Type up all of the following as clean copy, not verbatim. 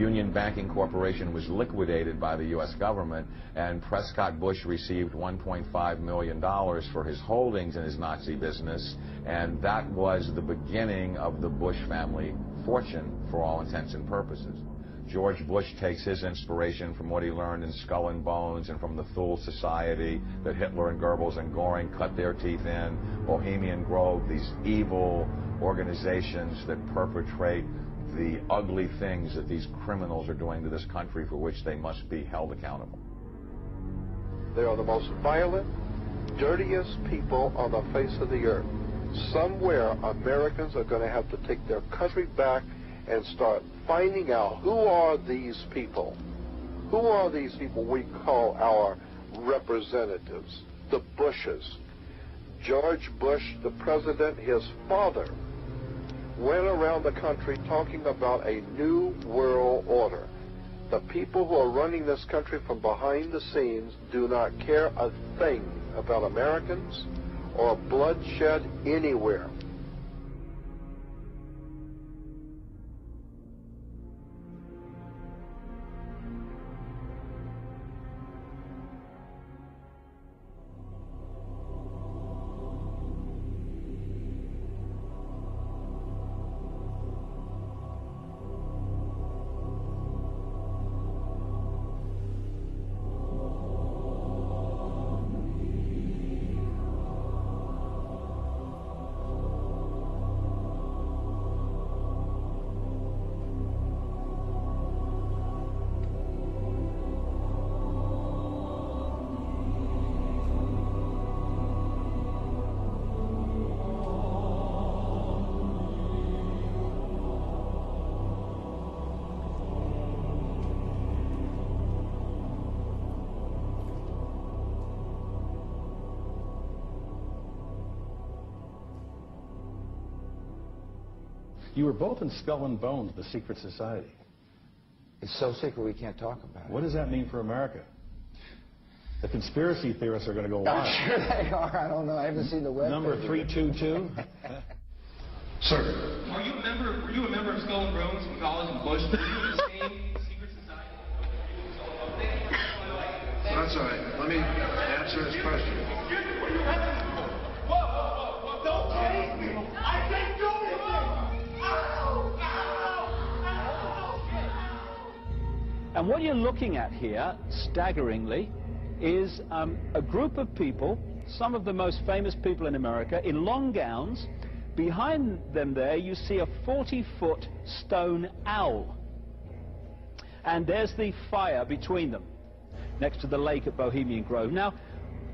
Union Banking Corporation was liquidated by the U.S. government, and Prescott Bush received $1.5 million for his holdings in his Nazi business, and that was the beginning of the Bush family fortune for all intents and purposes. George Bush takes his inspiration from what he learned in Skull and Bones and from the Thule Society that Hitler and Goebbels and Goring cut their teeth in, Bohemian Grove, these evil organizations that perpetrate the ugly things that these criminals are doing to this country, for which they must be held accountable. They are the most violent, dirtiest people on the face of the earth. Somewhere Americans are going to have to take their country back and start finding out who are these people. Who are these people we call our representatives, the Bushes. George Bush, the president, his father, went around the country talking about a new world order. The people who are running this country from behind the scenes do not care a thing about Americans or bloodshed anywhere. You were both in Skull and Bones, the secret society. It's so secret we can't talk about it. What does that mean for America? The conspiracy theorists are going to go wild. I'm sure they are. I don't know. I haven't seen the web. Number 322. Sir. Were you a member of Skull and Bones in college in Bush? Were you in the same secret society? That's all right. Let me answer his question. Whoa! Don't chase me! I can't do it! And what you're looking at here, staggeringly, is a group of people, some of the most famous people in America, in long gowns. Behind them there, you see a 40-foot stone owl. And there's the fire between them, next to the lake at Bohemian Grove. Now,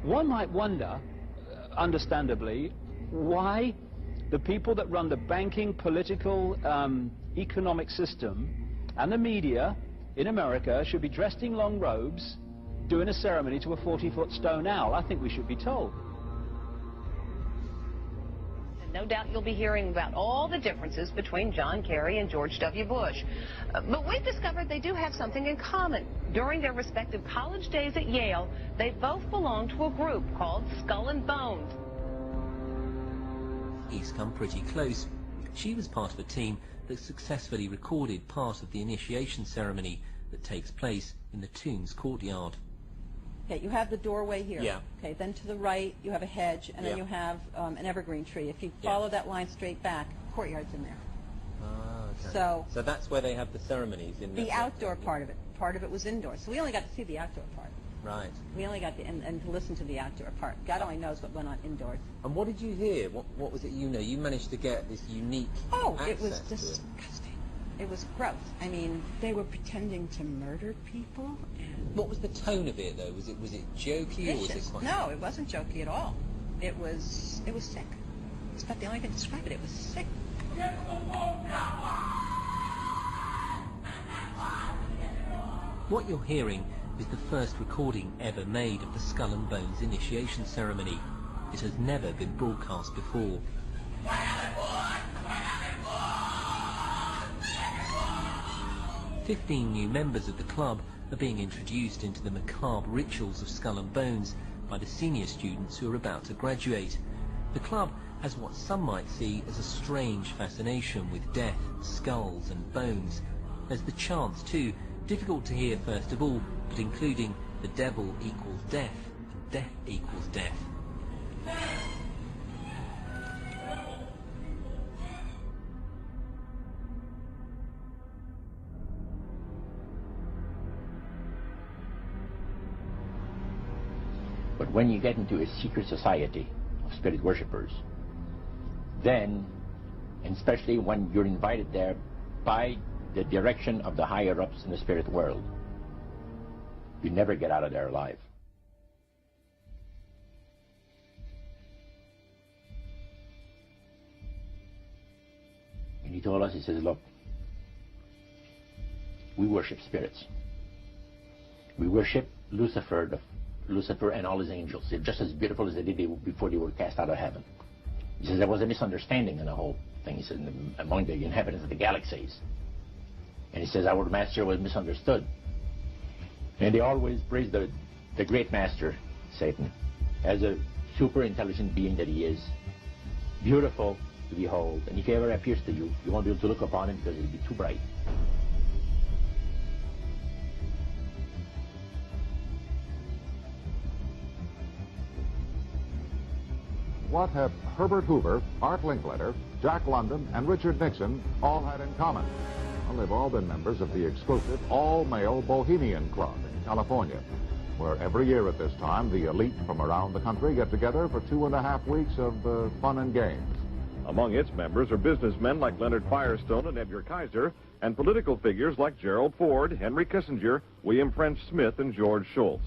one might wonder, understandably, why the people that run the banking, political, economic system and the media in America should be dressed in long robes doing a ceremony to a 40-foot stone owl. I think we should be told. And no doubt you'll be hearing about all the differences between John Kerry and George W. Bush. But we've discovered they do have something in common. During their respective college days at Yale, they both belonged to a group called Skull and Bones. He's come pretty close. She was part of a team that successfully recorded part of the initiation ceremony that takes place in the tomb's courtyard. Okay, you have the doorway here. Yeah. Okay, then to the right you have a hedge, and then you have an evergreen tree. If you follow that line straight back, courtyard's in there. Ah, okay. So that's where they have the ceremonies in the outdoor part of it. Part of it was indoors. So we only got to see the outdoor part. Right. We only got to, and to listen to the outdoor part. God only knows what went on indoors. And what did you hear? What was it you know? You managed to get this unique it was access disgusting. It was gross. I mean, they were pretending to murder people. What was the tone of it, though? Was it jokey or was it quite... No, it wasn't jokey at all. It was sick. It's about the only thing to describe it. It was sick. What you're hearing is the first recording ever made of the Skull and Bones initiation ceremony. It has never been broadcast before. 15 new members of the club are being introduced into the macabre rituals of Skull and Bones by the senior students who are about to graduate. The club has what some might see as a strange fascination with death, skulls and bones. as the chants too, difficult to hear first of all, but including the devil equals death and death equals death. But when you get into a secret society of spirit worshippers, then, and especially when you're invited there by the direction of the higher-ups in the spirit world, you never get out of there alive. And he told us, he says, look, we worship spirits. We worship Lucifer and all his angels. They're just as beautiful as they did before they were cast out of heaven. He says there was a misunderstanding in the whole thing. He said among the inhabitants of the galaxies. And he says our master was misunderstood. And they always praise the great master, Satan, as a super intelligent being that he is, beautiful to behold. And if he ever appears to you, you won't be able to look upon him because it'll be too bright. What have Herbert Hoover, Art Linkletter, Jack London, and Richard Nixon all had in common? Well, they've all been members of the exclusive all-male Bohemian Club in California, where every year at this time, the elite from around the country get together for 2.5 weeks of fun and games. Among its members are businessmen like Leonard Firestone and Edgar Kaiser, and political figures like Gerald Ford, Henry Kissinger, William French Smith, and George Shultz.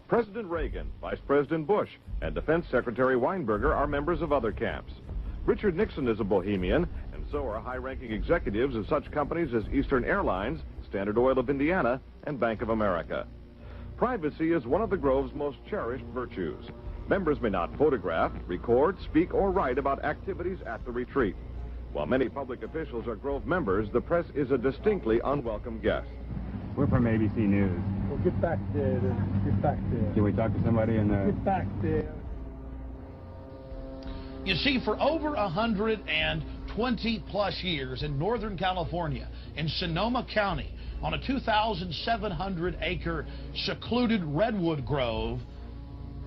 President Reagan, Vice President Bush, and Defense Secretary Weinberger are members of other camps. Richard Nixon is a bohemian, and so are high-ranking executives of such companies as Eastern Airlines, Standard Oil of Indiana, and Bank of America. Privacy is one of the Grove's most cherished virtues. Members may not photograph, record, speak, or write about activities at the retreat. While many public officials are Grove members, the press is a distinctly unwelcome guest. We're from ABC News. Well, get back there. Get back there. Can we talk to somebody in the... Get back there. You see, for over 120-plus years in Northern California, in Sonoma County, on a 2,700-acre secluded redwood grove,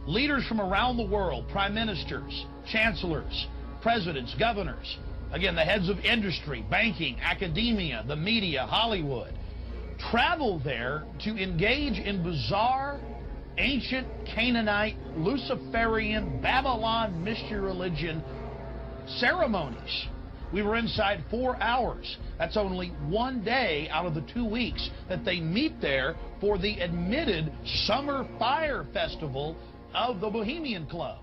leaders from around the world, prime ministers, chancellors, presidents, governors, again, the heads of industry, banking, academia, the media, Hollywood, travel there to engage in bizarre, ancient Canaanite, Luciferian, Babylon mystery religion ceremonies. We were inside 4 hours. That's only one day out of the 2 weeks that they meet there for the admitted Summer Fire Festival of the Bohemian Club.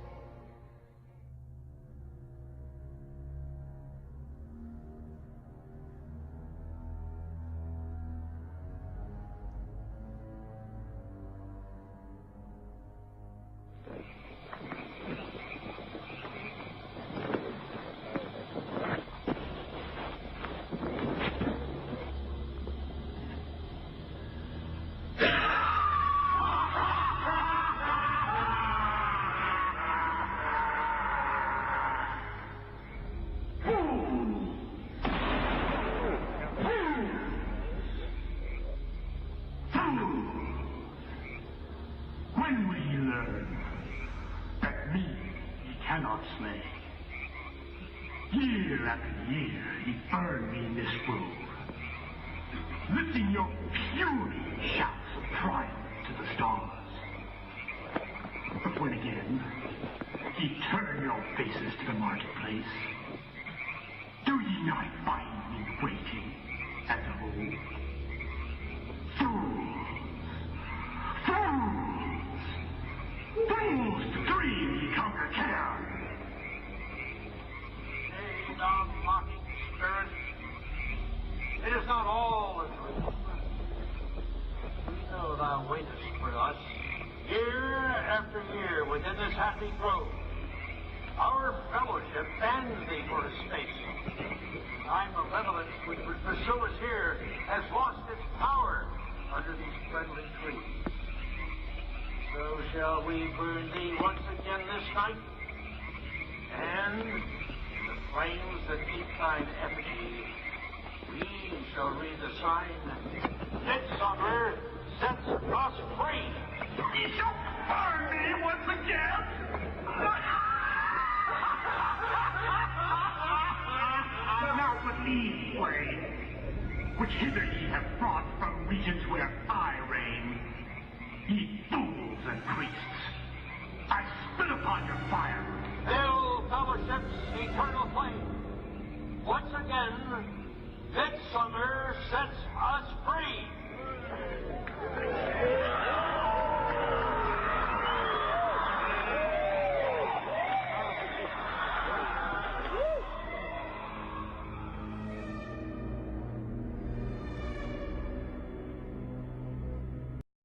And the flames that keep thine effigy, we shall read the sign. Midsummer sets us free. You shall burn me once again. Now believe, Wade, which hither ye have brought from regions where I reign. Ye fools and priests, I spit upon your fire. Hail fellowship's eternal flame. Once again, midsummer